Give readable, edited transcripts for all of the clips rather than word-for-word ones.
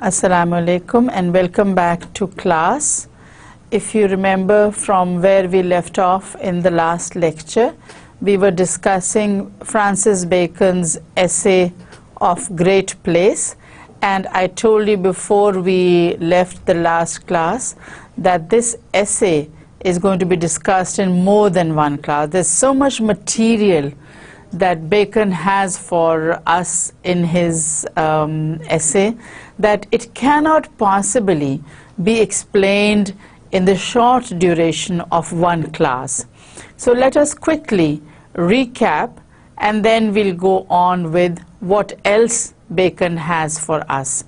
Assalamu alaikum and welcome back to class. If you remember from where we left off in the last lecture, we were discussing Francis Bacon's essay of Great Place, and I told you before we left the last class that this essay is going to be discussed in more than one class. There's so much material that Bacon has for us in his essay that it cannot possibly be explained in the short duration of one class. So let us quickly recap and then we'll go on with what else Bacon has for us.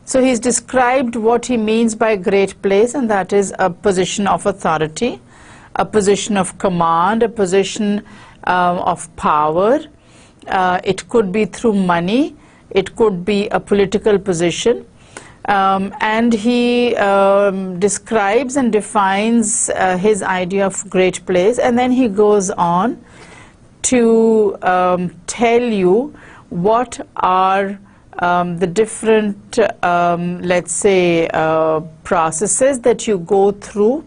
So he's described what he means by great place, and that is a position of authority, a position of command, a position of power. It could be through money, it could be a political position, and he describes and defines his idea of great place, and then he goes on to tell you what are the different, let's say, processes that you go through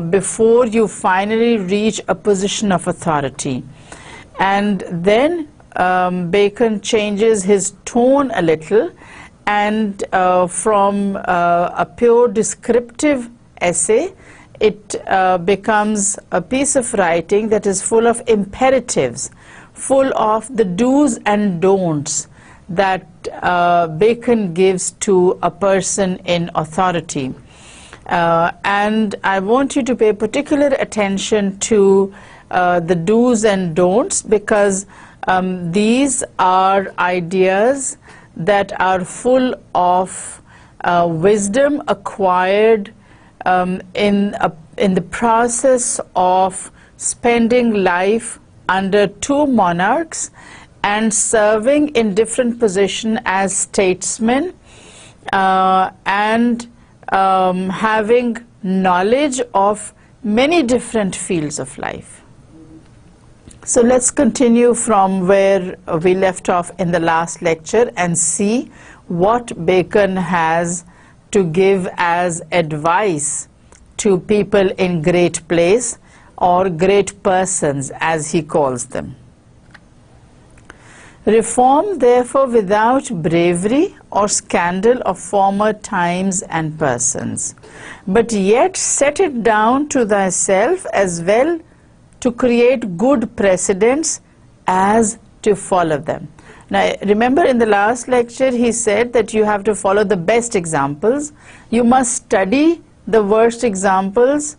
before you finally reach a position of authority. And then Bacon changes his tone a little, and from a pure descriptive essay, it becomes a piece of writing that is full of imperatives, full of the do's and don'ts that Bacon gives to a person in authority. And I want you to pay particular attention to the do's and don'ts, because these are ideas that are full of wisdom acquired in the process of spending life under two monarchs and serving in different positions as statesmen and having knowledge of many different fields of life. So let's continue from where we left off in the last lecture and see what Bacon has to give as advice to people in great place, or great persons as he calls them. Reform therefore without bravery or scandal of former times and persons, but yet set it down to thyself as well to create good precedents as to follow them. Now remember, in the last lecture he said that you have to follow the best examples. You must study the worst examples,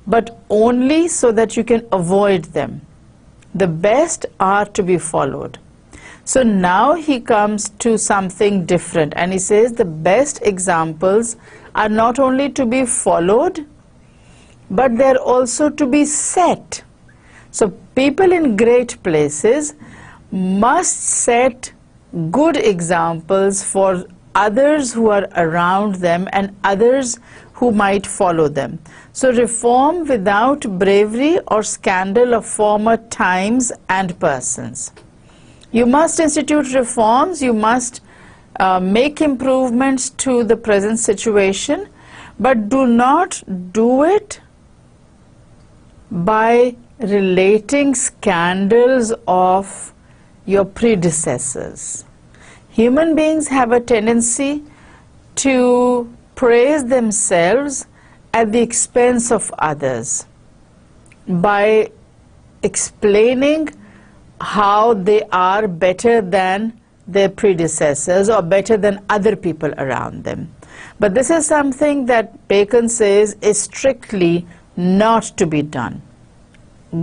but only so that you can avoid them. The best are to be followed. So now he comes to something different, and he says the best examples are not only to be followed, but they're also to be set. So people in great places must set good examples for others who are around them and others who might follow them. So reform without bravery or scandal of former times and persons. You must institute reforms, you must make improvements to the present situation, but do not do it by relating scandals of your predecessors. Human beings have a tendency to praise themselves at the expense of others by explaining how they are better than their predecessors or better than other people around them. But this is something that Bacon says is strictly not to be done.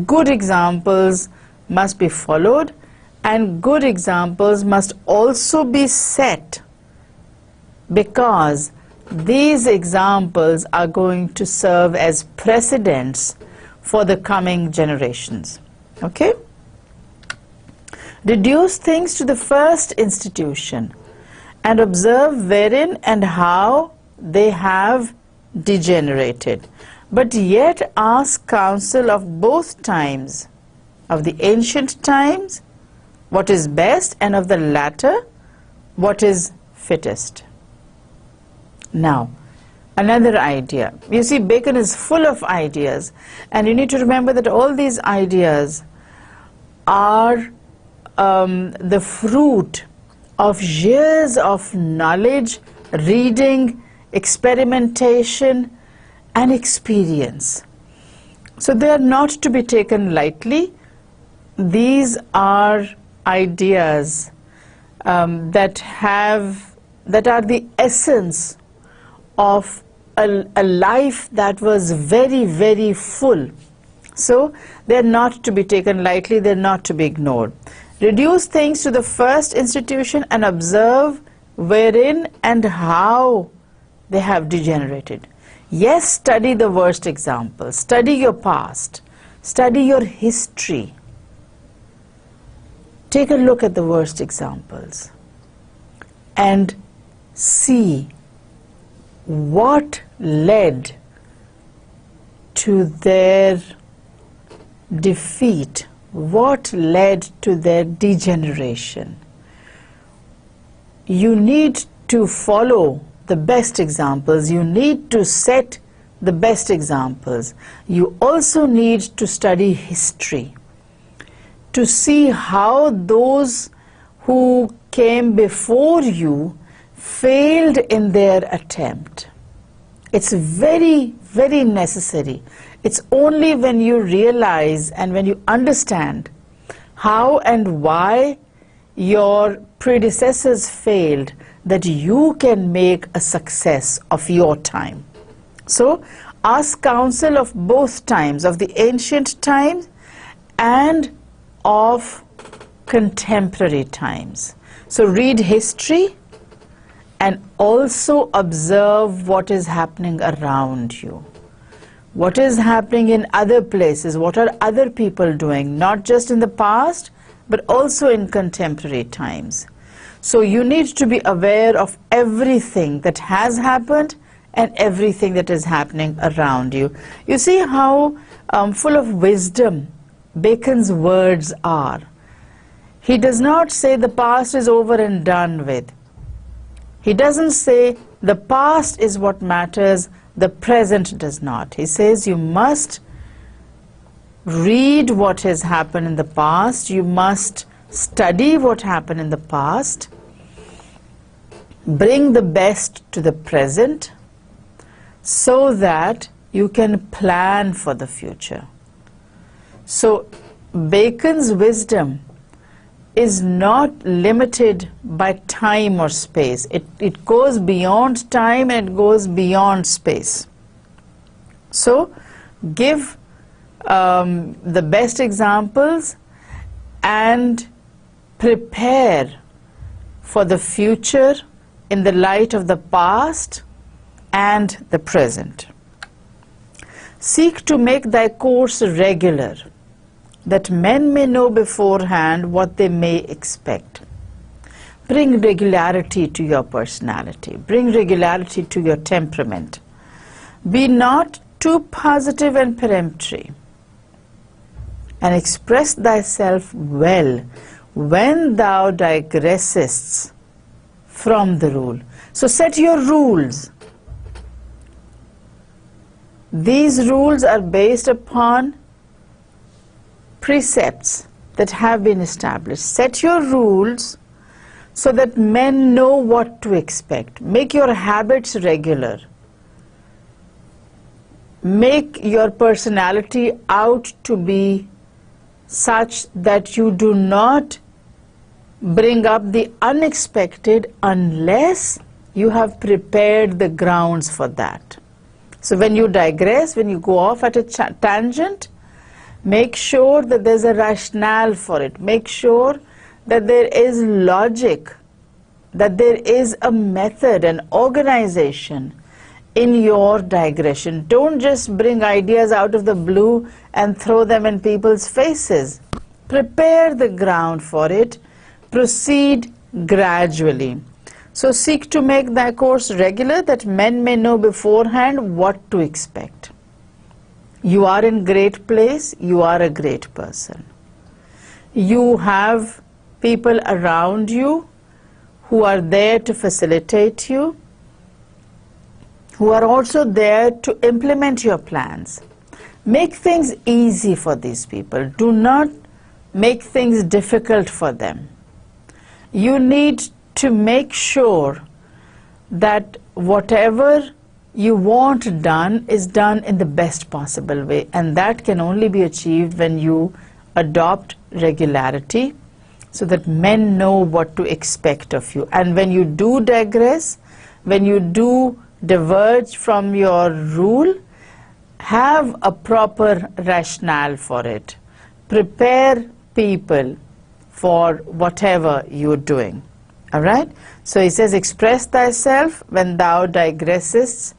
Good examples must be followed, and good examples must also be set, because these examples are going to serve as precedents for the coming generations. Okay? Reduce things to the first institution and observe wherein and how they have degenerated, but yet ask counsel of both times, of the ancient times, what is best, and of the latter, what is fittest. Now, another idea. You see, Bacon is full of ideas, and you need to remember that all these ideas are the fruit of years of knowledge, reading, experimentation, and experience. So they are not to be taken lightly. These are ideas that are the essence of a life that was very, very full. So they're not to be taken lightly, they're not to be ignored. Reduce things to the first institution and observe wherein and how they have degenerated. Yes, study the worst examples, study your past, study your history. Take a look at the worst examples and see what led to their defeat, what led to their degeneration. You need to follow the best examples, you need to set the best examples. You also need to study history to see how those who came before you failed in their attempt. It's very, very necessary. It's only when you realize and when you understand how and why your predecessors failed that you can make a success of your time. So ask counsel of both times, of the ancient times and of contemporary times. So read history and also observe what is happening around you. What is happening in other places? What are other people doing? Not just in the past, but also in contemporary times. So you need to be aware of everything that has happened and everything that is happening around you. You see how full of wisdom Bacon's words are. He does not say the past is over and done with. He doesn't say the past is what matters, the present does not. He says you must read what has happened in the past, you must study what happened in the past, bring the best to the present so that you can plan for the future. So Bacon's wisdom is not limited by time or space. It goes beyond time and it goes beyond space. So give the best examples and prepare for the future in the light of the past and the present. Seek to make thy course regular, that men may know beforehand what they may expect. Bring regularity to your personality. Bring regularity to your temperament. Be not too positive and peremptory, and express thyself well when thou digressest from the rule. So set your rules. These rules are based upon precepts that have been established. Set your rules so that men know what to expect. Make your habits regular. Make your personality out to be such that you do not bring up the unexpected unless you have prepared the grounds for that. So when you digress, when you go off at a tangent, make sure that there's a rationale for it. Make sure that there is logic, that there is a method, an organization in your digression. Don't just bring ideas out of the blue and throw them in people's faces. Prepare the ground for it. Proceed gradually. So seek to make thy course regular, that men may know beforehand what to expect. You are in great place, you are a great person. You have people around you who are there to facilitate you. who are also there to implement your plans. Make things easy for these people. Do not make things difficult for them. You need to make sure that whatever you want done is done in the best possible way, and that can only be achieved when you adopt regularity so that men know what to expect of you. And when you do digress, when you do diverge from your rule, have a proper rationale for it. Prepare people for whatever you're doing. All right? So he says, express thyself when thou digressest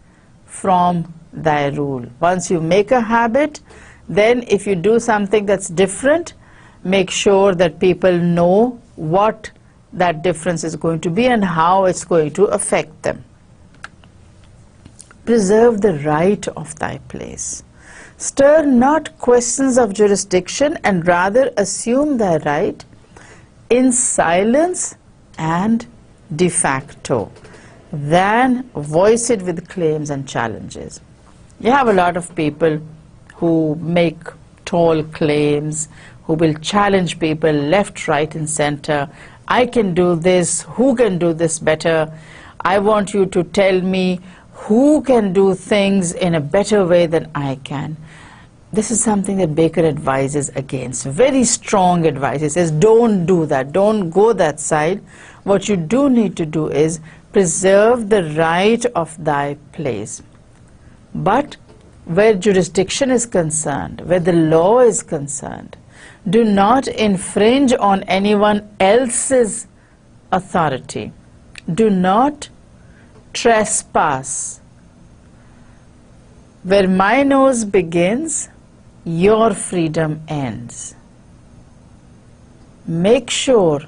from thy rule. Once you make a habit, then if you do something that's different, make sure that people know what that difference is going to be and how it's going to affect them. Preserve the right of thy place. Stir not questions of jurisdiction, and rather assume thy right in silence and de facto, than voice it with claims and challenges. You have a lot of people who make tall claims, who will challenge people left, right, and center. I can do this. Who can do this better? I want you to tell me who can do things in a better way than I can. This is something that Baker advises against. Very strong advice. He says, don't do that. Don't go that side. What you do need to do is preserve the right of thy place. But where jurisdiction is concerned, where the law is concerned, do not infringe on anyone else's authority. Do not trespass. Where my nose begins, your freedom ends. Make sure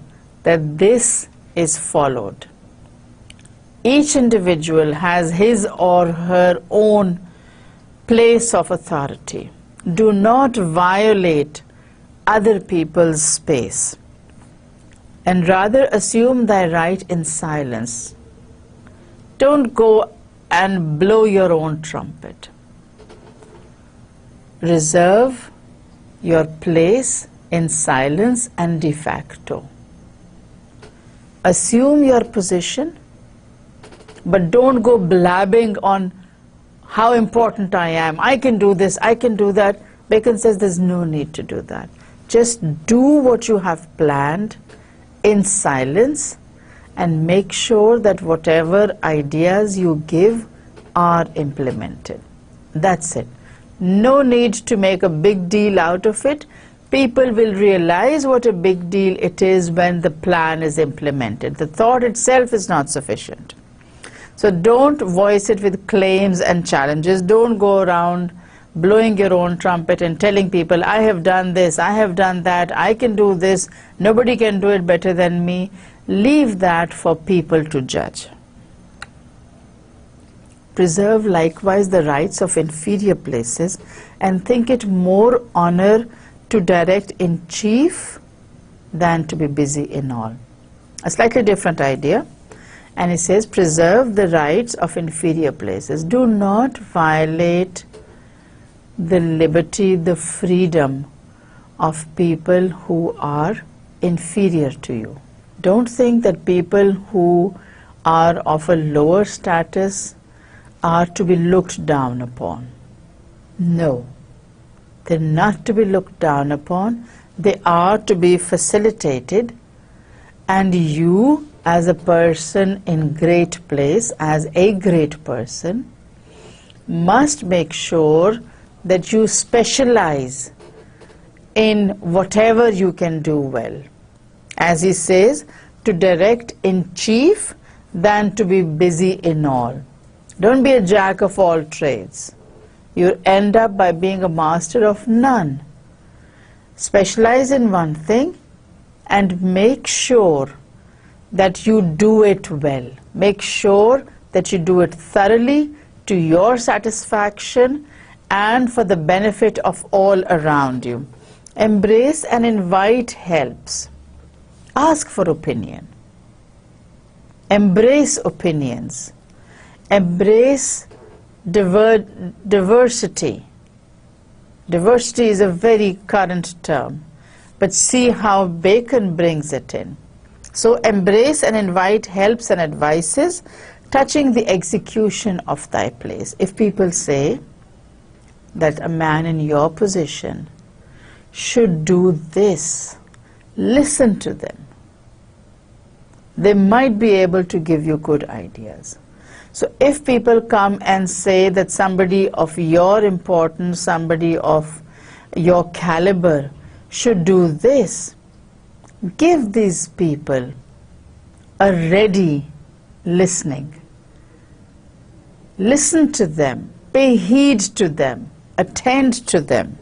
that this is followed. Each individual has his or her own place of authority. Do not violate other people's space, and rather assume thy right in silence. Don't go and blow your own trumpet. Reserve your place in silence and de facto. Assume your position, but don't go blabbing on how important I am. I can do this, I can do that. Bacon says there's no need to do that. Just do what you have planned in silence and make sure that whatever ideas you give are implemented. That's it. No need to make a big deal out of it. People will realize what a big deal it is when the plan is implemented. The thought itself is not sufficient. So don't voice it with claims and challenges. Don't go around blowing your own trumpet and telling people, I have done this, I have done that, I can do this, nobody can do it better than me. Leave that for people to judge. Preserve likewise the rights of inferior places, and think it more honor to direct in chief than to be busy in all. A slightly different idea. And he says, preserve the rights of inferior places. Do not violate the liberty, the freedom of people who are inferior to you. Don't think that people who are of a lower status are to be looked down upon. No, they're not to be looked down upon. They are to be facilitated, and you, as a person in great place, as a great person, must make sure that you specialize in whatever you can do well. As he says, to direct in chief than to be busy in all. Don't be a jack of all trades. You end up by being a master of none. Specialize in one thing and make sure that you do it well. Make sure that you do it thoroughly to your satisfaction and for the benefit of all around you. Embrace and invite helps. Ask for opinion. Embrace opinions. Embrace diversity. Diversity is a very current term, but see how Bacon brings it in. So embrace and invite helps and advices touching the execution of thy place. If people say that a man in your position should do this, listen to them. They might be able to give you good ideas. So if people come and say that somebody of your importance, somebody of your caliber should do this, give these people a ready listening. Listen to them, pay heed to them, attend to them.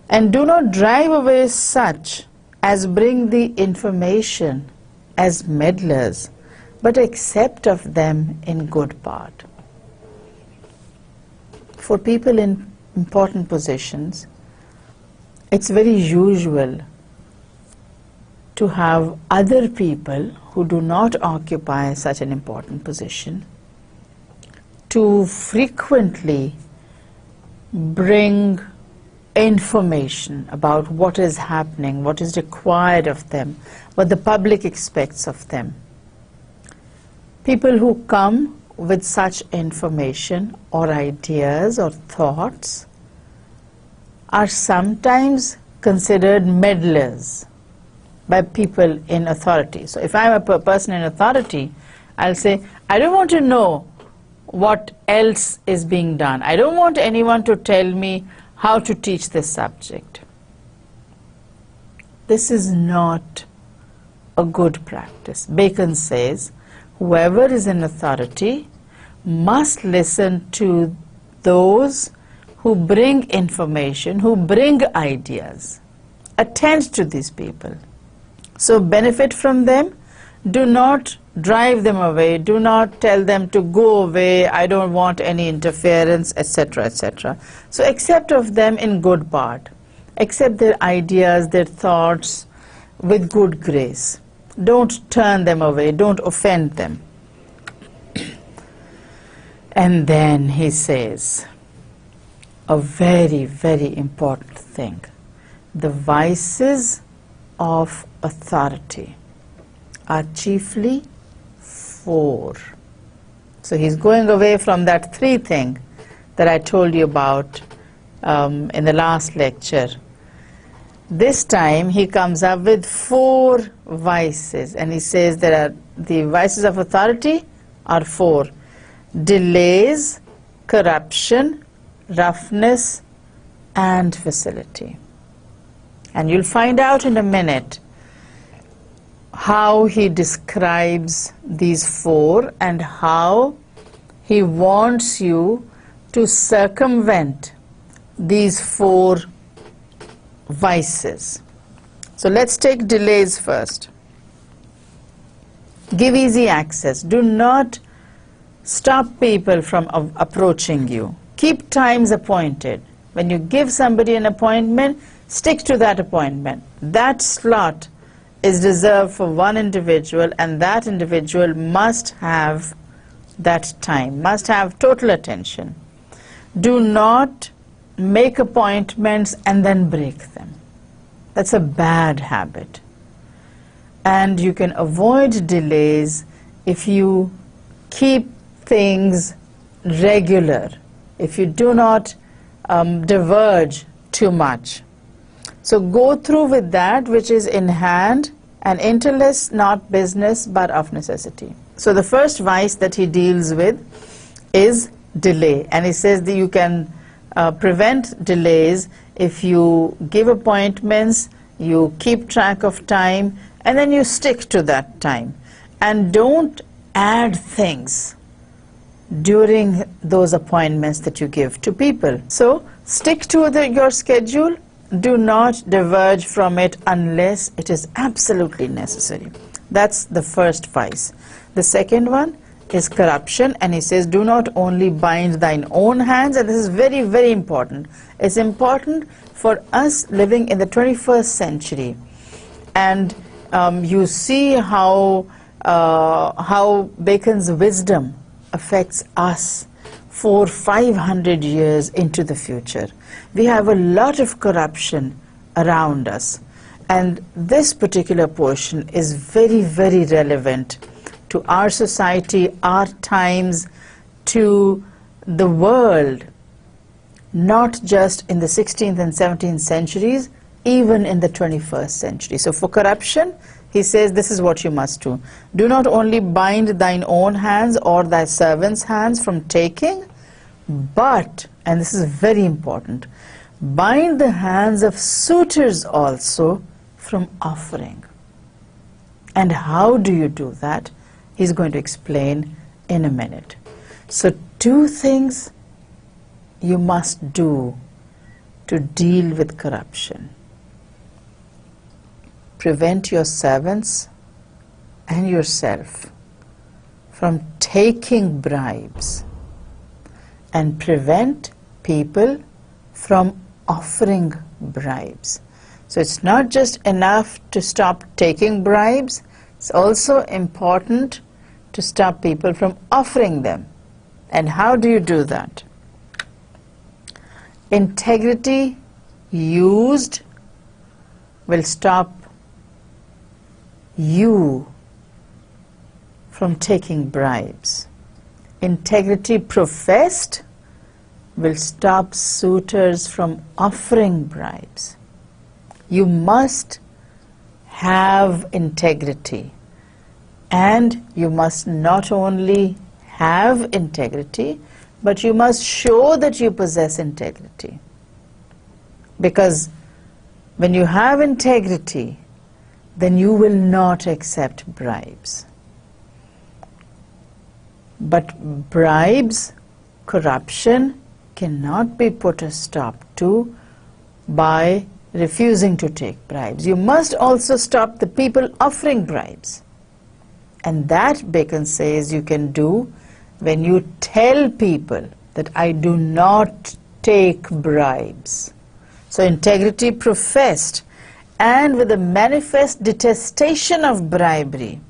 And do not drive away such as bring the information as meddlers, but accept of them in good part. For people in important positions, it's very usual to have other people who do not occupy such an important position to frequently bring information about what is happening, what is required of them, what the public expects of them. People who come with such information or ideas or thoughts are sometimes considered meddlers by people in authority. So if I'm a person in authority, I'll say, I don't want to know what else is being done. I don't want anyone to tell me how to teach this subject. This is not a good practice. Bacon says, whoever is in authority must listen to those who bring information, who bring ideas. Attend to these people. So benefit from them. Do not drive them away. Do not tell them to go away. I don't want any interference, etc., etc. So accept of them in good part. Accept their ideas, their thoughts with good grace. Don't turn them away. Don't offend them. And then he says a very, very important thing. The vices of authority are chiefly 4. So he's going away from that 3 thing that I told you about in the last lecture. This time he comes up with 4 vices, and he says there are the vices of authority are 4: delays, corruption, roughness, and facility. And you'll find out in a minute how he describes these 4 and how he wants you to circumvent these 4 vices. So let's take delays first. Give easy access. Do not stop people from approaching you. Keep times appointed. When you give somebody an appointment, stick to that appointment. That slot is reserved for one individual, and that individual must have that time, must have total attention. Do not make appointments and then break them. That's a bad habit. And you can avoid delays if you keep things regular, if you do not diverge too much. So go through with that which is in hand, and interest not business but of necessity. So the first vice that he deals with is delay, and he says that you can prevent delays if you give appointments, you keep track of time, and then you stick to that time, and don't add things during those appointments that you give to people. So stick to your schedule. Do not diverge from it unless it is absolutely necessary. That's the first vice. The second one is corruption, and he says, do not only bind thine own hands, and this is very, very important. It's important for us living in the 21st century, and you see how Bacon's wisdom affects us 400-500 years into the future. We have a lot of corruption around us, and this particular portion is very, very relevant to our society, our times, to the world, not just in the 16th and 17th centuries, even in the 21st century. So for corruption, he says this is what you must do. Do not only bind thine own hands or thy servants' hands from taking, but, and this is very important, bind the hands of suitors also from offering. And how do you do that? He's going to explain in a minute. So 2 things you must do to deal with corruption. Prevent your servants and yourself from taking bribes, and prevent people from offering bribes. So it's not just enough to stop taking bribes, it's also important to stop people from offering them. And how do you do that? Integrity used will stop you from taking bribes. Integrity professed will stop suitors from offering bribes. You must have integrity, and you must not only have integrity, but you must show that you possess integrity. Because when you have integrity, then you will not accept bribes. But bribes, corruption, cannot be put a stop to by refusing to take bribes. You must also stop the people offering bribes. And that, Bacon says, you can do when you tell people that I do not take bribes. So integrity professed, and with a manifest detestation of bribery.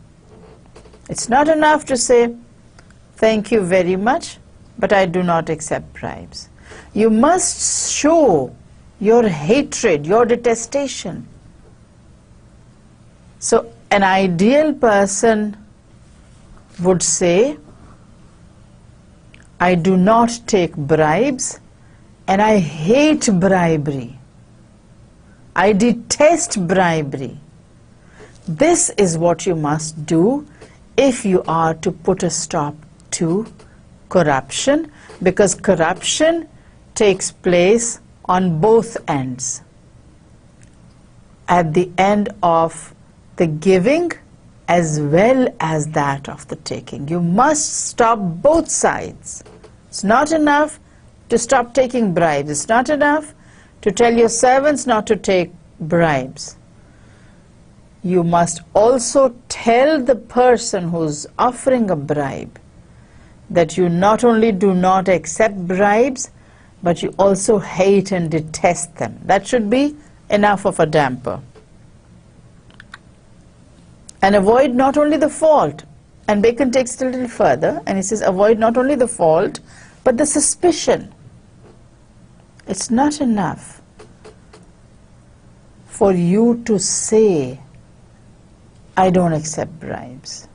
It's not enough to say, thank you very much, but I do not accept bribes. You must show your hatred, your detestation. So an ideal person would say, I do not take bribes and I hate bribery. I detest bribery. This is what you must do if you are to put a stop to corruption, because corruption takes place on both ends. At the end of the giving as well as that of the taking. You must stop both sides. It's not enough to stop taking bribes. It's not enough to tell your servants not to take bribes. You must also tell the person who's offering a bribe that you not only do not accept bribes, but you also hate and detest them. That should be enough of a damper. And avoid not only the fault, and Bacon takes it a little further, and he says avoid not only the fault, but the suspicion. It's not enough for you to say, I don't accept bribes.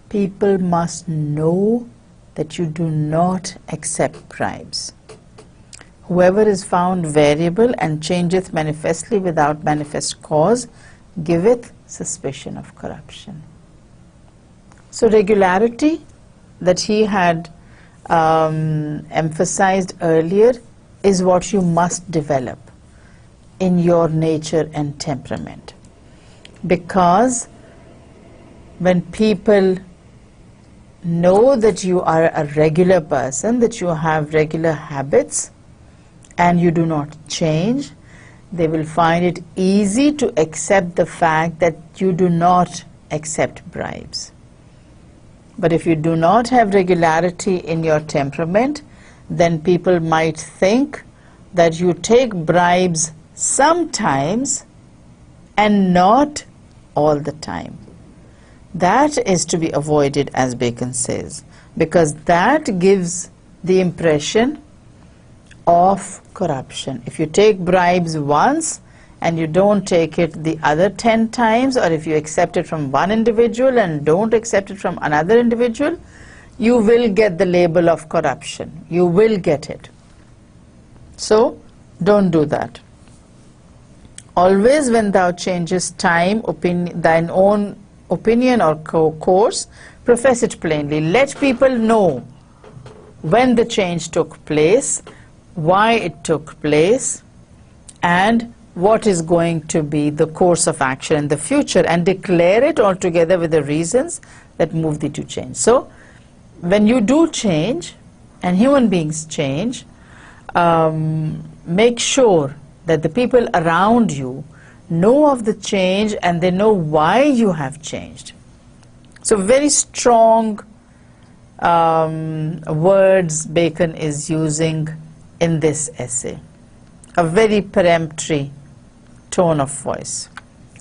People must know that you do not accept bribes. Whoever is found variable and changeth manifestly without manifest cause, giveth suspicion of corruption. So regularity that he had emphasized earlier is what you must develop in your nature and temperament. Because when people know that you are a regular person, that you have regular habits and you do not change, they will find it easy to accept the fact that you do not accept bribes. But if you do not have regularity in your temperament, then people might think that you take bribes sometimes and not all the time. That is to be avoided, as Bacon says. because that gives the impression of corruption. If you take bribes once and you don't take it the other 10 times, or if you accept it from one individual and don't accept it from another individual, you will get the label of corruption. You will get it. So don't do that. Always when thou changest time, thine own opinion or course, profess it plainly. Let people know when the change took place, why it took place, and what is going to be the course of action in the future, and declare it altogether with the reasons that move thee to change. So when you do change, and human beings change, make sure that the people around you know of the change and they know why you have changed. So very strong words Bacon is using in this essay. A very peremptory tone of voice.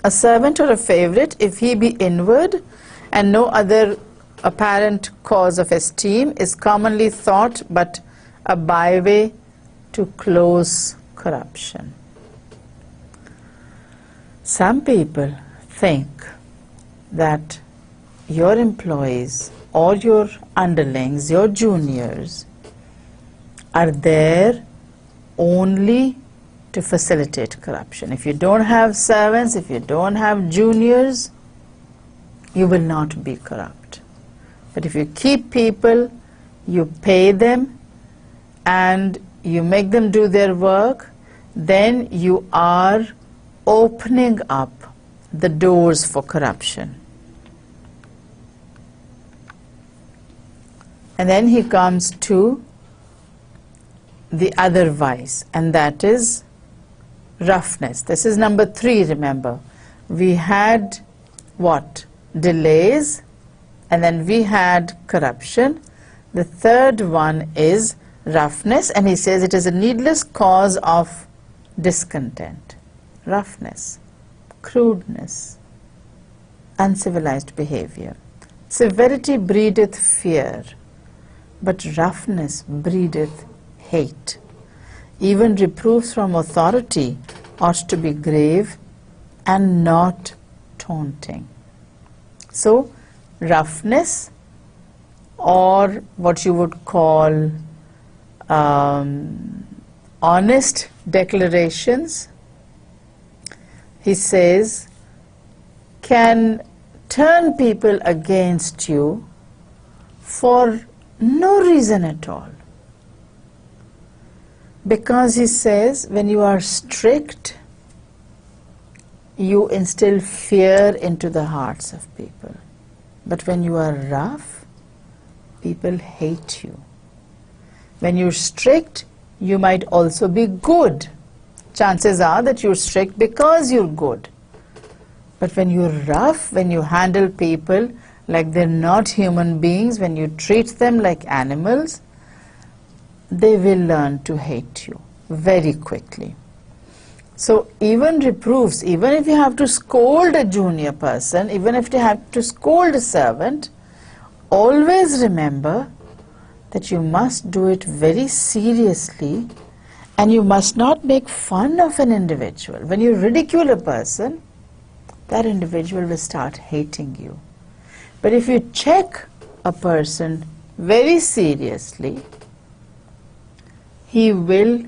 A servant or a favorite, if he be inward and no other apparent cause of esteem, is commonly thought but a byway to close corruption. Some people think that your employees or your underlings, your juniors, are there only to facilitate corruption. If you don't have servants, if you don't have juniors, you will not be corrupt. But if you keep people, you pay them, and you make them do their work, then you are opening up the doors for corruption. And then he comes to the other vice, and that is roughness. This is number 3, remember. We had what? Delays, and then we had corruption. The third one is roughness, and he says it is a needless cause of discontent. Roughness, crudeness, uncivilized behavior. Severity breedeth fear, but roughness breedeth hate. Even reproofs from authority ought to be grave and not taunting. So, roughness, or what you would call honest declarations, he says, can turn people against you for no reason at all. Because he says, when you are strict, you instill fear into the hearts of people. But when you are rough, people hate you. When you're strict, you might also be good. Chances are that you're strict because you're good. But when you're rough, when you handle people like they're not human beings, when you treat them like animals, they will learn to hate you very quickly. So even reproofs, even if you have to scold a junior person, even if you have to scold a servant, always remember that you must do it very seriously, and you must not make fun of an individual. When you ridicule a person, that individual will start hating you. But if you check a person very seriously, he will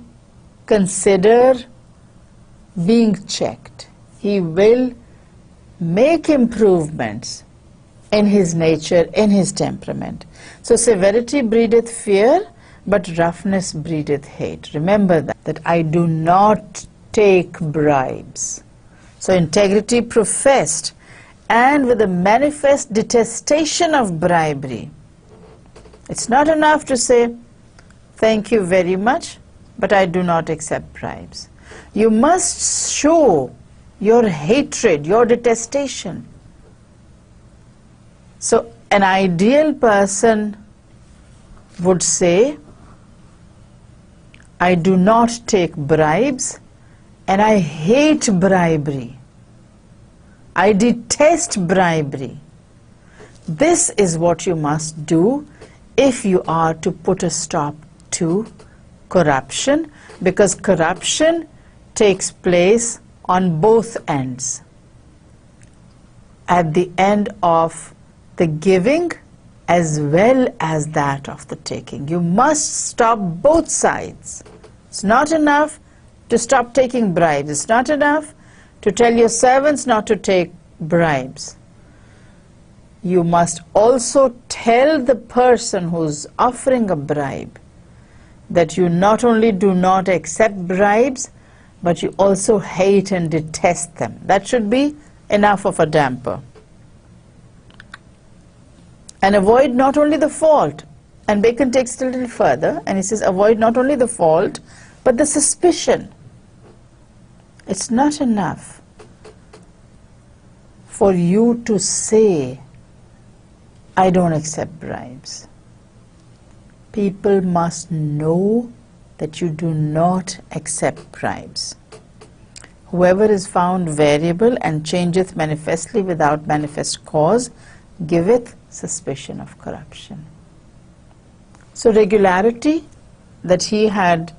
consider being checked. He will make improvements in his nature, in his temperament. So severity breedeth fear, but roughness breedeth hate. Remember that I do not take bribes. So integrity professed, and with a manifest detestation of bribery. It's not enough to say, thank you very much, but I do not accept bribes. You must show your hatred, your detestation. So an ideal person would say, I do not take bribes and I hate bribery. I detest bribery. This is what you must do if you are to put a stop to corruption, because corruption takes place on both ends. At the end of the giving as well as that of the taking. You must stop both sides. It's not enough to stop taking bribes. It's not enough to tell your servants not to take bribes. You must also tell the person who's offering a bribe that you not only do not accept bribes, but you also hate and detest them. That should be enough of a damper. And avoid not only the fault, and Bacon takes it a little further, and he says avoid not only the fault, but the suspicion. It's not enough for you to say, I don't accept bribes. People must know that you do not accept bribes. Whoever is found variable and changeth manifestly without manifest cause, giveth suspicion of corruption. So regularity that he had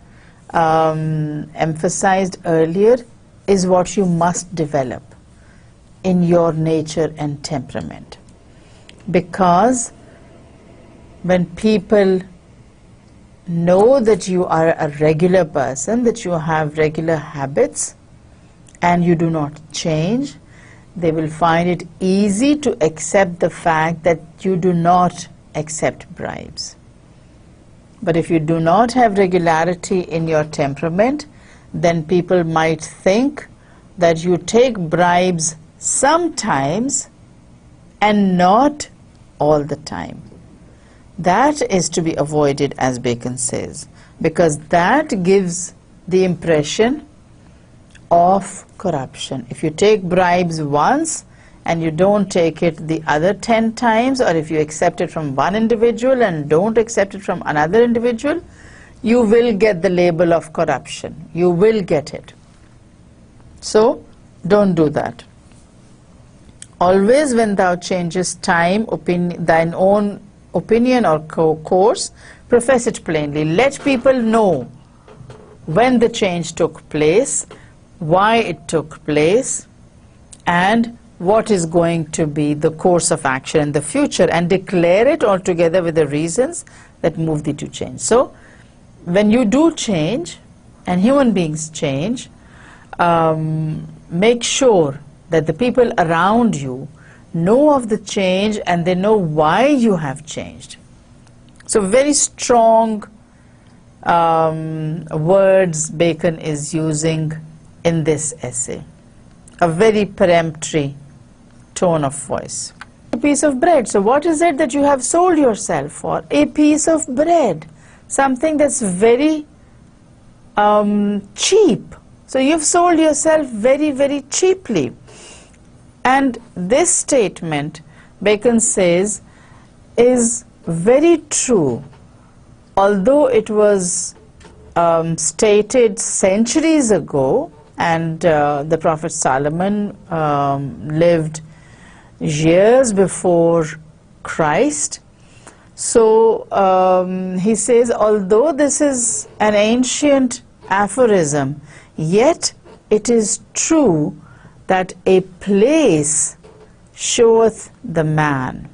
emphasized earlier is what you must develop in your nature and temperament. Because when people know that you are a regular person, that you have regular habits and you do not change, they will find it easy to accept the fact that you do not accept bribes. But if you do not have regularity in your temperament, then people might think that you take bribes sometimes and not all the time. That is to be avoided, as Bacon says, because that gives the impression of corruption. If you take bribes once and you don't take it the other 10 times, or if you accept it from one individual and don't accept it from another individual, you will get the label of corruption. You will get it. So don't do that. Always when thou changest time, thine own opinion or course, profess it plainly. Let people know when the change took place, why it took place, and what is going to be the course of action in the future, and declare it altogether with the reasons that move thee to change. So when you do change, and human beings change, make sure that the people around you know of the change and they know why you have changed. So very strong words Bacon is using in this essay. A very peremptory tone of voice. A piece of bread. So what is it that you have sold yourself for? A piece of bread. Something that's very cheap. So you've sold yourself very, very cheaply. And this statement, Bacon says, is very true. Although it was stated centuries ago, and the Prophet Solomon lived years before Christ. So he says, although this is an ancient aphorism, yet it is true that a place showeth the man.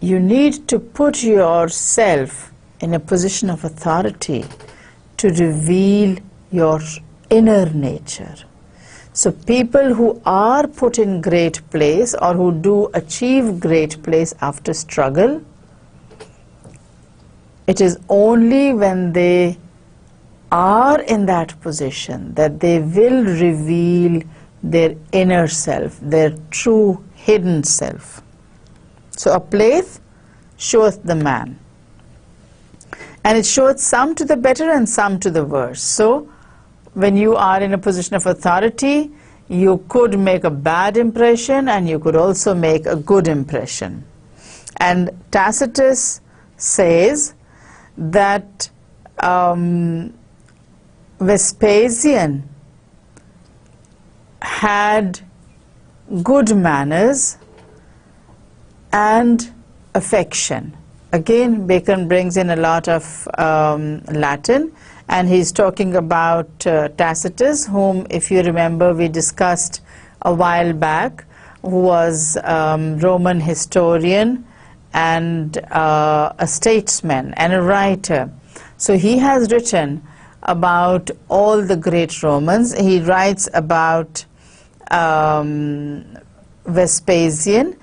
You need to put yourself in a position of authority to reveal your inner nature. So people who are put in great place or who do achieve great place after struggle, it is only when they are in that position that they will reveal their inner self, their true hidden self. So a place showeth the man, and it showeth some to the better and some to the worse. So when you are in a position of authority, you could make a bad impression and you could also make a good impression. And Tacitus says that Vespasian had good manners and affection. Again, Bacon brings in a lot of Latin, and he's talking about Tacitus, whom, if you remember, we discussed a while back, who was Roman historian and a statesman and a writer. So he has written about all the great Romans. He writes about Vespasian,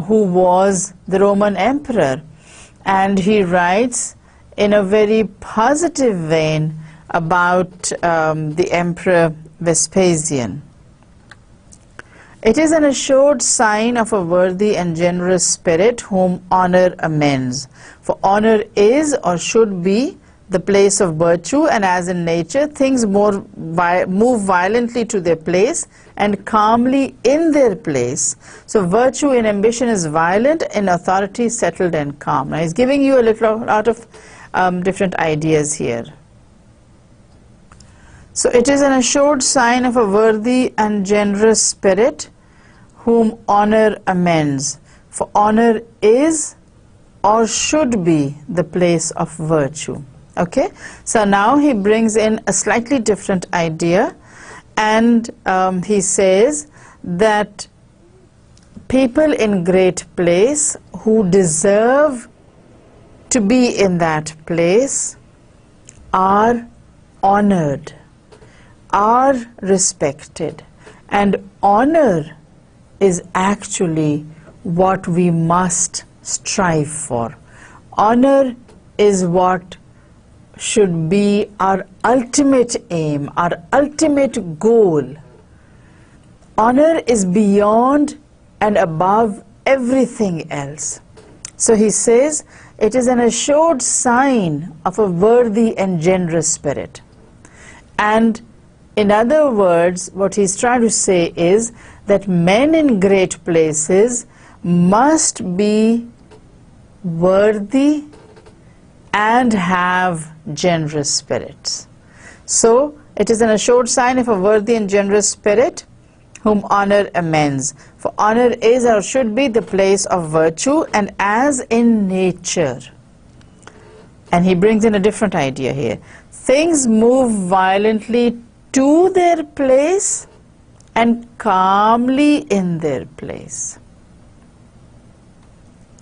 who was the Roman emperor, and he writes in a very positive vein about the emperor Vespasian. It is an assured sign of a worthy and generous spirit whom honor amends. For honor is or should be the place of virtue, and as in nature, things move violently to their place and calmly in their place. So virtue in ambition is violent, in authority settled and calm. Now he's giving you a lot of different ideas here. So it is an assured sign of a worthy and generous spirit whom honor amends. For honor is or should be the place of virtue. Okay, so now he brings in a slightly different idea, and he says that people in great place who deserve to be in that place are honored, are respected, and honor is actually what we must strive for. Honor is what should be our ultimate aim, our ultimate goal. Honor is beyond and above everything else. So he says it is an assured sign of a worthy and generous spirit. And in other words, what he's trying to say is that men in great places must be worthy and have generous spirits. So it is an assured sign of a worthy and generous spirit whom honor amends. For honor is or should be the place of virtue, and as in nature. And he brings in a different idea here. Things move violently to their place and calmly in their place.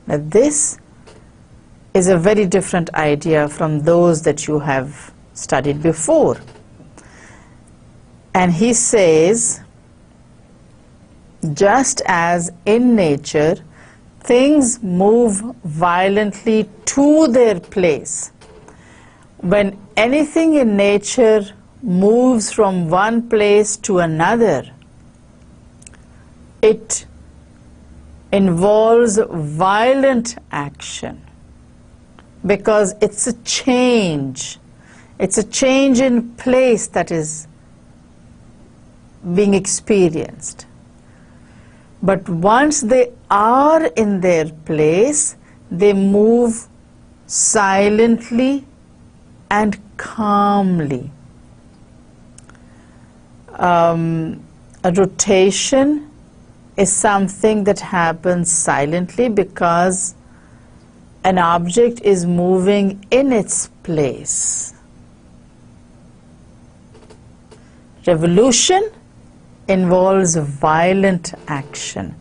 Now this is a very different idea from those that you have studied before. And he says, just as in nature things move violently to their place, when anything in nature moves from one place to another, it involves violent action, because it's a change. It's a change in place that is being experienced. But once they are in their place, they move silently and calmly. A rotation is something that happens silently because an object is moving in its place. Revolution involves violent action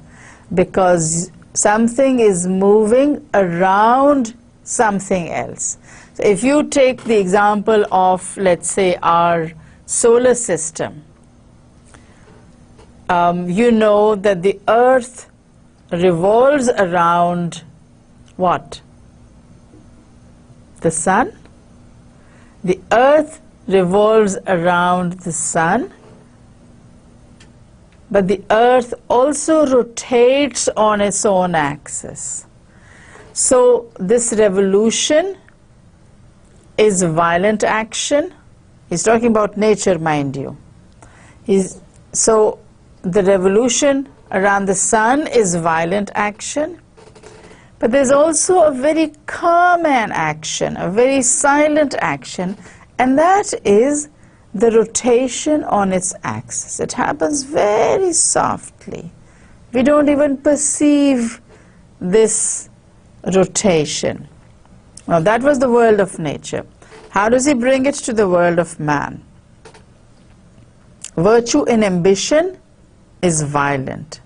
because something is moving around something else. So if you take the example of, let's say, our solar system, you know that the Earth revolves around what? The sun. The Earth revolves around the sun, but the Earth also rotates on its own axis. So this revolution is violent action. He's talking about nature, mind you. So the revolution around the sun is violent action, but there's also a very calm action, a very silent action, and that is the rotation on its axis. It happens very softly. We don't even perceive this rotation. Now that was the world of nature. How does he bring it to the world of man? Virtue in ambition is violent,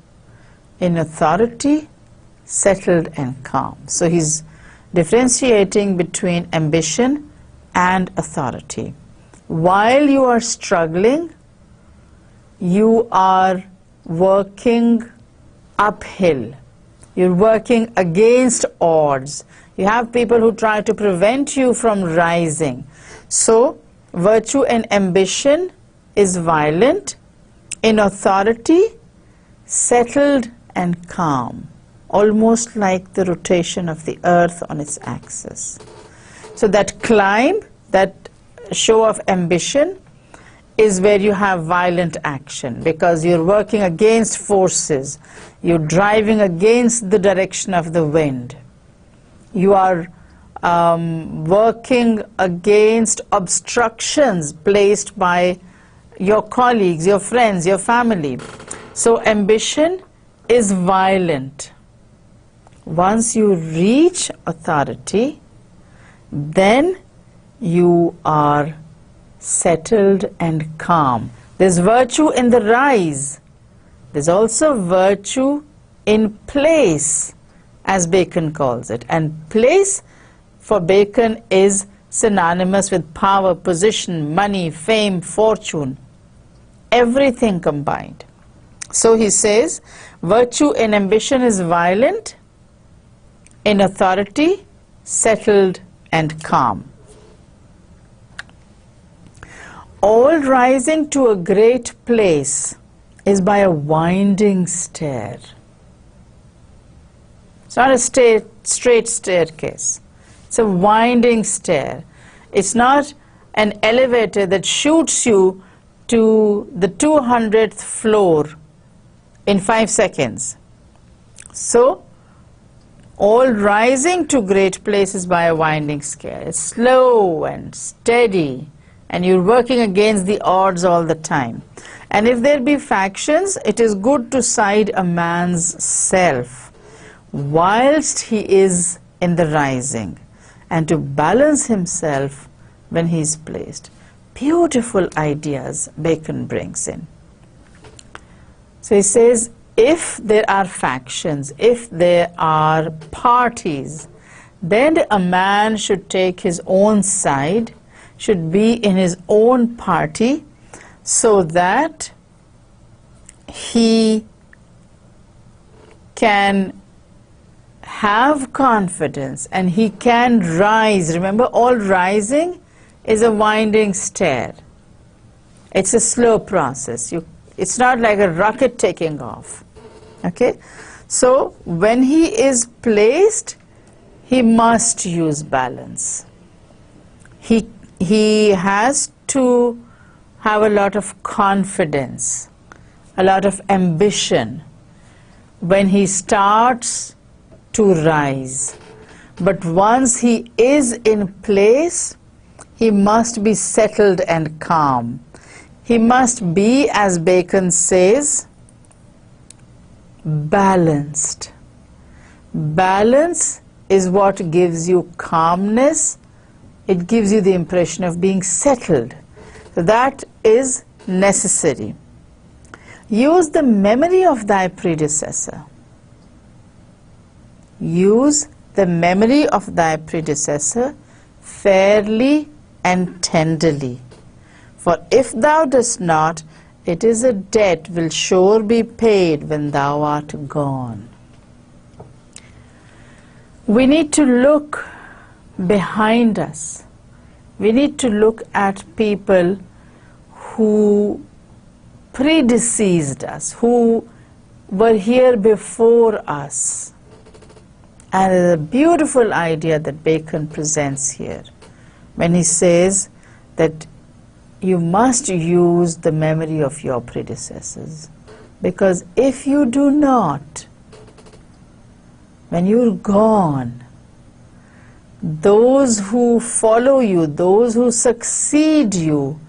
in authority settled and calm. So he's differentiating between ambition and authority. While you are struggling, you are working uphill. You're working against odds. You have people who try to prevent you from rising. So, virtue and ambition is violent, in authority, settled and calm, almost like the rotation of the earth on its axis. So that climb, that show of ambition, is where you have violent action, because you're working against forces. You're driving against the direction of the wind. You are working against obstructions placed by your colleagues, your friends, your family. So ambition is violent. Once you reach authority, then you are settled and calm. There's virtue in the rise. There's also virtue in place, as Bacon calls it. And place for Bacon is synonymous with power, position, money, fame, fortune, everything combined. So he says, virtue in ambition is violent, in authority, settled and calm. All rising to a great place is by a winding stair. It's not a straight staircase. It's a winding stair. It's not an elevator that shoots you to the 200th floor in 5 seconds. So, all rising to great places by a winding stair. It's slow and steady, and you're working against the odds all the time. And if there be factions, it is good to side a man's self whilst he is in the rising, and to balance himself when he is placed. Beautiful ideas Bacon brings in. So he says, if there are factions, if there are parties, then a man should take his own side, should be in his own party, so that he can have confidence and he can rise. Remember, all rising is a winding stair. It's a slow process. It's not like a rocket taking off. Okay? So, when he is placed, he must use balance. He has to have a lot of confidence, a lot of ambition when he starts to rise. But once he is in place, he must be settled and calm. He must be, as Bacon says, balanced. Balance is what gives you calmness. It gives you the impression of being settled. So that is necessary. Use the memory of thy predecessor. Use the memory of thy predecessor fairly and tenderly. For if thou dost not, it is a debt will sure be paid when thou art gone. We need to look behind us. We need to look at people who predeceased us, who were here before us. And it's a beautiful idea that Bacon presents here when he says that you must use the memory of your predecessors. Because if you do not, when you're gone, those who follow you, those who succeed you,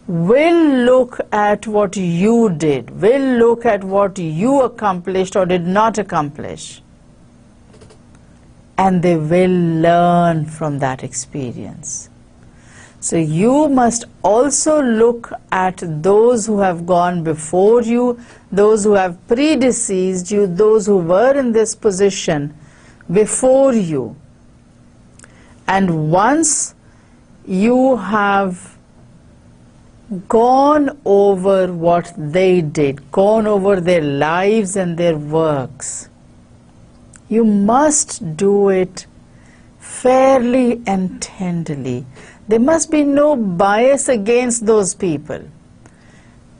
will look at what you did, will look at what you accomplished or did not accomplish, and they will learn from that experience. So you must also look at those who have gone before you, those who have predeceased you, those who were in this position before you. And once you have gone over what they did, gone over their lives and their works, you must do it fairly and tenderly. There must be no bias against those people.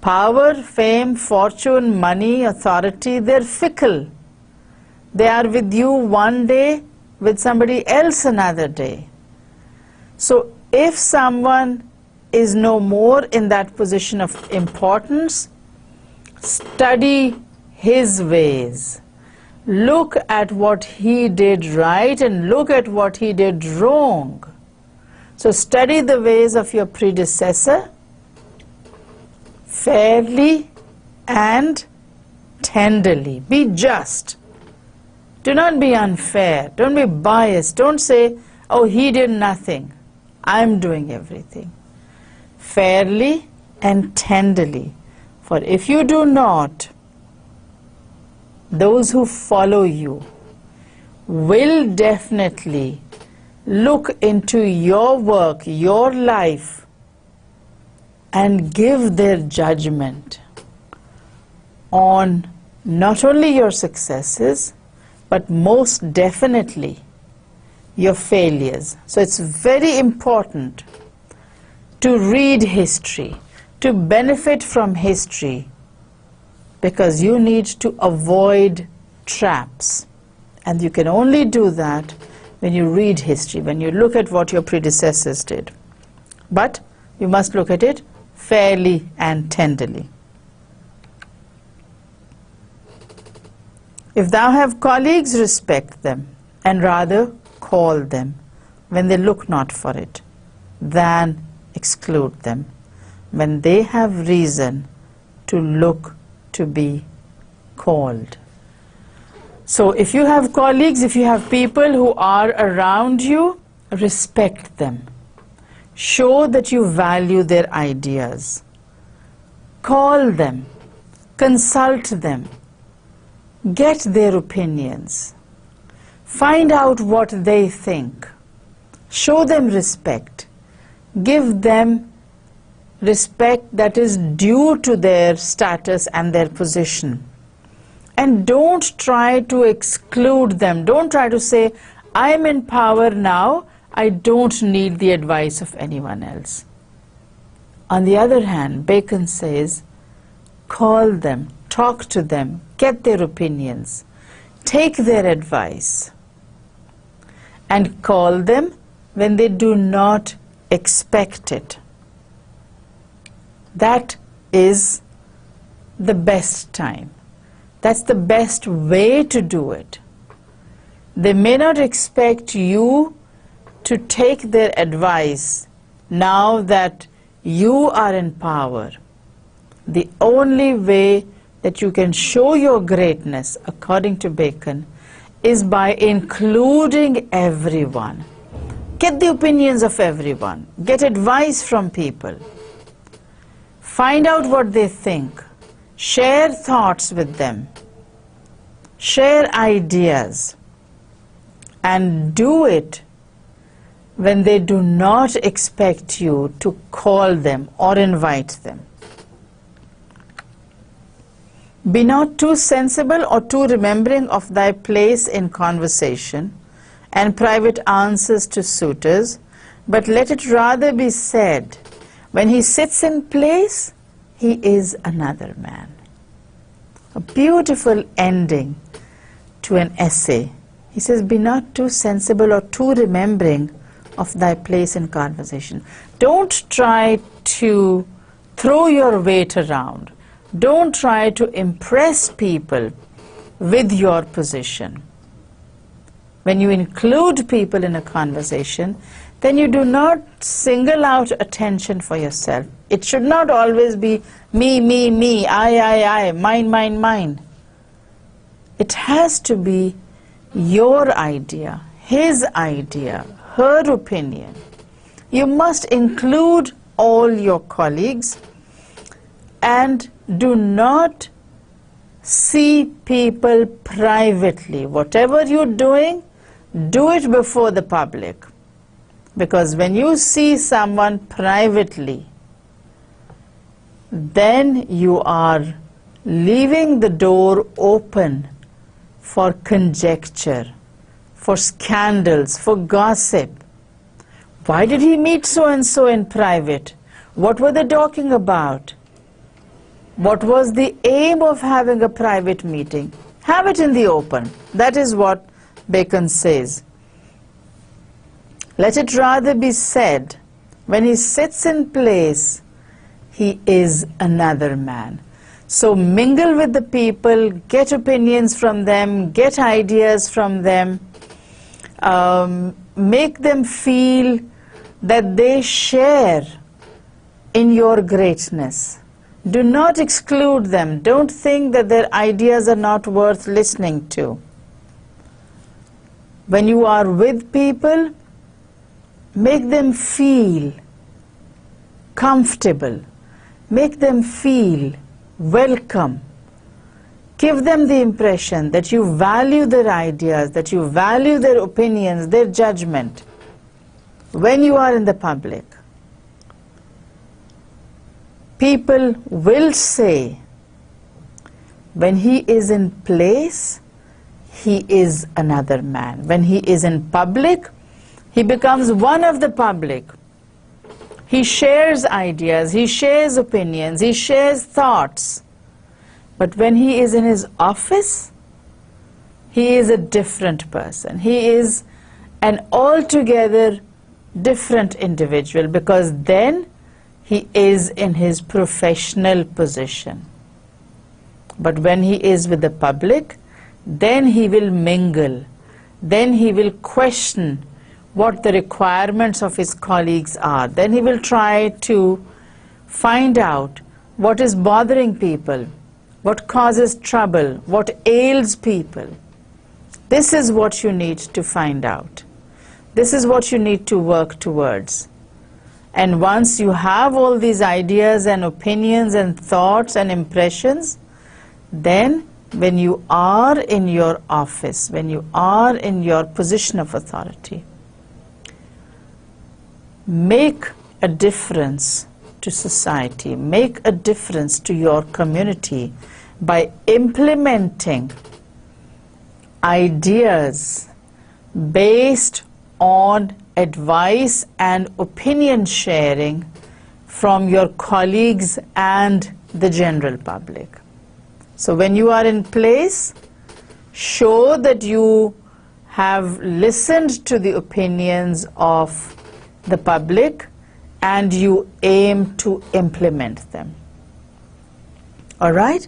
Power, fame, fortune, money, authority, they're fickle. They are with you one day, with somebody else another day. So if someone is no more in that position of importance, study his ways. Look at what he did right and look at what he did wrong. So study the ways of your predecessor fairly and tenderly. Be just. Do not be unfair. Don't be biased. Don't say, oh, he did nothing, I'm doing everything. Fairly and tenderly. For if you do not, those who follow you will definitely look into your work, your life, and give their judgment on not only your successes, but most definitely your failures. So it's very important to read history, to benefit from history, because you need to avoid traps. And you can only do that when you read history, when you look at what your predecessors did. But you must look at it fairly and tenderly. If thou have colleagues, respect them, and rather call them when they look not for it, than exclude them when they have reason to look to be called. So if you have colleagues, if you have people who are around you, respect them. Show that you value their ideas. Call them. Consult them. Get their opinions. Find out what they think. Show them respect. Give them respect that is due to their status and their position. And don't try to exclude them. Don't try to say, I'm in power now, I don't need the advice of anyone else. On the other hand, Bacon says, call them, talk to them, get their opinions, take their advice, and call them when they do not expect it. That is the best time. That's the best way to do it. They may not expect you to take their advice now that you are in power. The only way that you can show your greatness, according to Bacon, is by including everyone. Get the opinions of everyone. Get advice from people. Find out what they think. Share thoughts with them. Share ideas. And do it when they do not expect you to call them or invite them. Be not too sensible or too remembering of thy place in conversation and private answers to suitors, but let it rather be said, when he sits in place, he is another man. A beautiful ending to an essay. He says, be not too sensible or too remembering of thy place in conversation. Don't try to throw your weight around. Don't try to impress people with your position. When you include people in a conversation, then you do not single out attention for yourself. It should not always be me, I, mine. It has to be your idea, his idea, her opinion. You must include all your colleagues and do not see people privately. Whatever you're doing, do it before the public. Because when you see someone privately, then you are leaving the door open for conjecture, for scandals, for gossip. Why did he meet so-and-so in private? What were they talking about? What was the aim of having a private meeting? Have it in the open. That is what Bacon says. Let it rather be said, when he sits in place, he is another man. So mingle with the people, get opinions from them, get ideas from them, make them feel that they share in your greatness. Do not exclude them. Don't think that their ideas are not worth listening to. When you are with people, make them feel comfortable. Make them feel welcome. Give them the impression that you value their ideas, that you value their opinions, their judgment when you are in the public. People will say, when he is in place, he is another man. When he is in public, he becomes one of the public. He shares ideas, he shares opinions, he shares thoughts. But when he is in his office, he is a different person. He is an altogether different individual, because then he is in his professional position. But when he is with the public, then he will mingle. Then he will question what the requirements of his colleagues are. Then he will try to find out what is bothering people, what causes trouble, what ails people. This is what you need to find out. This is what you need to work towards. And once you have all these ideas and opinions and thoughts and impressions, then when you are in your office, when you are in your position of authority, make a difference to society, make a difference to your community by implementing ideas based on advice and opinion sharing from your colleagues and the general public. So when you are in place, show that you have listened to the opinions of the public and you aim to implement them. All right?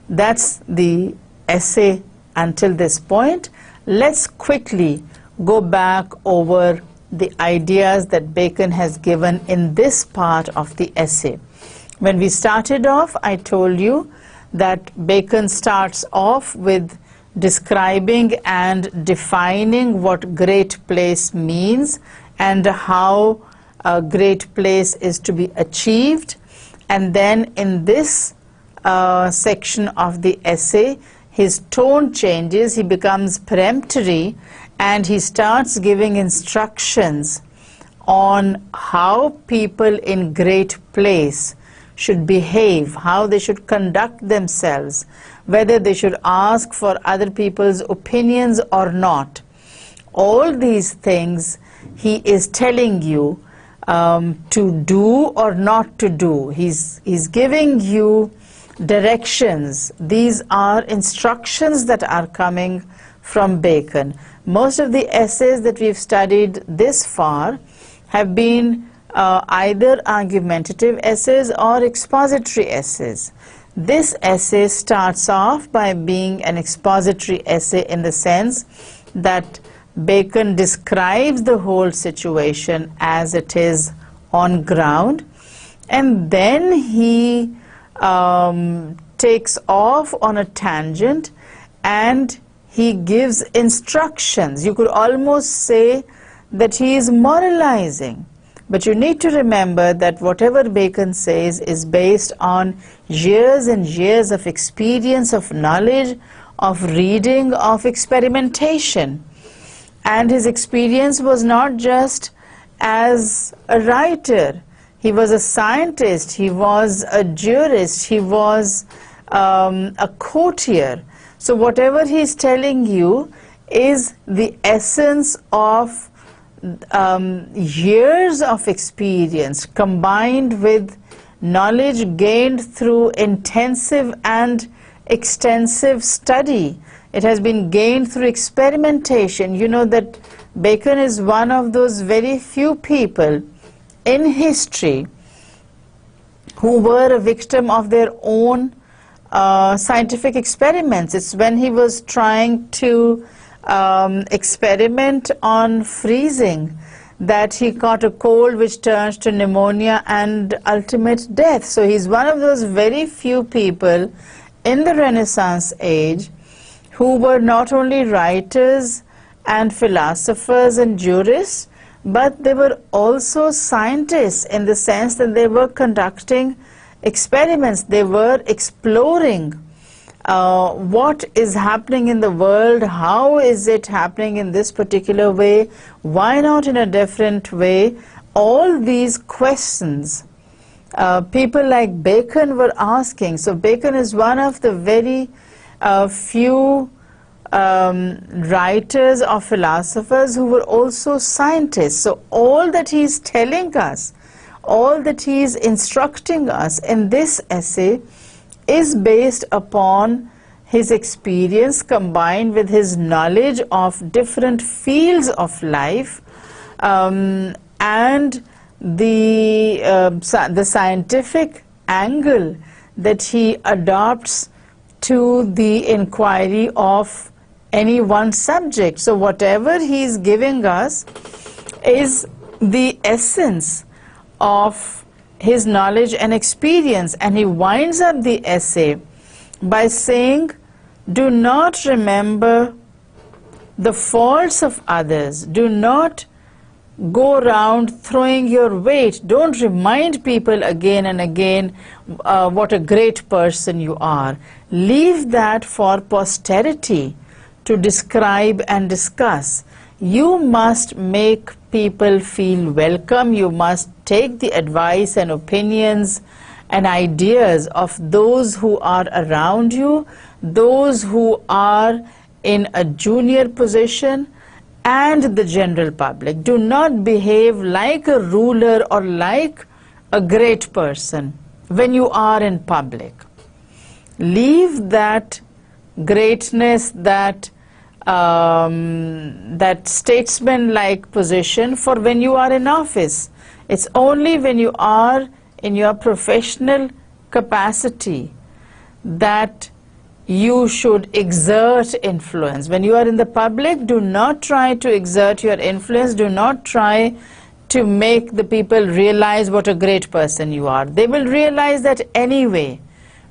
That's the essay until this point. Let's quickly go back over the ideas that Bacon has given in this part of the essay. When we started off, I told you that Bacon starts off with describing and defining what great place means and how a great place is to be achieved. And then in this section of the essay, his tone changes, he becomes peremptory, and he starts giving instructions on how people in great place should behave, how they should conduct themselves, whether they should ask for other people's opinions or not. All these things he is telling you to do or not to do. He's giving you directions. These are instructions that are coming from Bacon. Most of the essays that we've studied this far have been either argumentative essays or expository essays. This essay starts off by being an expository essay in the sense that Bacon describes the whole situation as it is on ground, and then he takes off on a tangent and he gives instructions. You could almost say that he is moralizing. But you need to remember that whatever Bacon says is based on years and years of experience, of knowledge, of reading, of experimentation. And his experience was not just as a writer. He was a scientist, he was a jurist, he was a courtier. So whatever he's telling you is the essence of years of experience combined with knowledge gained through intensive and extensive study. It has been gained through experimentation. You know that Bacon is one of those very few people in history who were a victim of their own scientific experiments. It's when he was trying to experiment on freezing that he caught a cold which turned to pneumonia and ultimate death. So he's one of those very few people in the Renaissance age who were not only writers and philosophers and jurists, but they were also scientists in the sense that they were conducting experiments. They were exploring what is happening in the world, how is it happening in this particular way, why not in a different way. All these questions people like Bacon were asking. So Bacon is one of the very few writers or philosophers who were also scientists. So all that he is telling us, all that he is instructing us in this essay is based upon his experience combined with his knowledge of different fields of life and the scientific angle that he adopts to the inquiry of any one subject. So whatever he is giving us is the essence of his knowledge and experience. And he winds up the essay by saying, do not remember the faults of others. Do not go around throwing your weight. Don't remind people again and again what a great person you are. Leave that for posterity to describe and discuss. You must make people feel welcome. You must take the advice and opinions and ideas of those who are around you, those who are in a junior position, and the general public. Do not behave like a ruler or like a great person when you are in public. Leave that greatness, that statesman-like position for when you are in office. It's only when you are in your professional capacity that you should exert influence. When you are in the public, do not try to exert your influence. Do not try to make the people realize what a great person you are. They will realize that anyway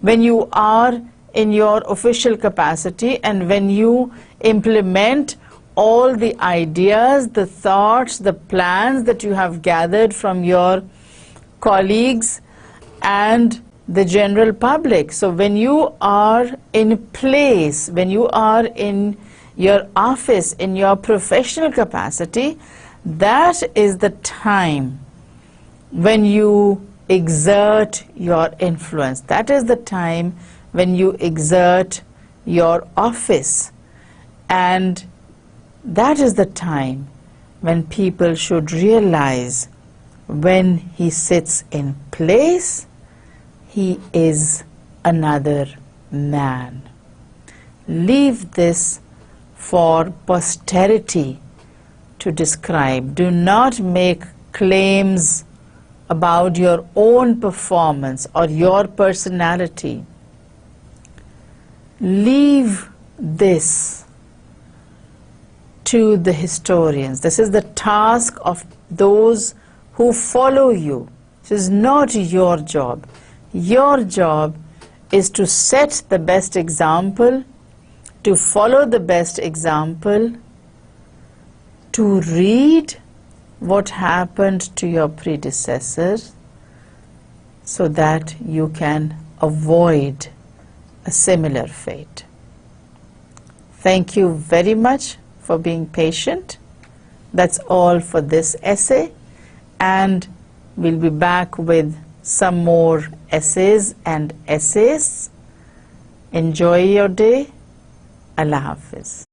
when you are in your official capacity and when you implement all the ideas, the thoughts, the plans that you have gathered from your colleagues and the general public. So when you are in place, when you are in your office, in your professional capacity, that is the time when you exert your influence. That is the time when you exert your office. And that is the time when people should realize when he sits in place, he is another man. Leave this for posterity to describe. Do not make claims about your own performance or your personality. Leave this to the historians. This is the task of those who follow you. This is not your job. Your job is to set the best example to follow the best example, to read what happened to your predecessors so that you can avoid a similar fate. Thank you very much for being patient. That's all for this essay, and we'll be back with some more essays and essays. Enjoy your day. Allah Hafiz.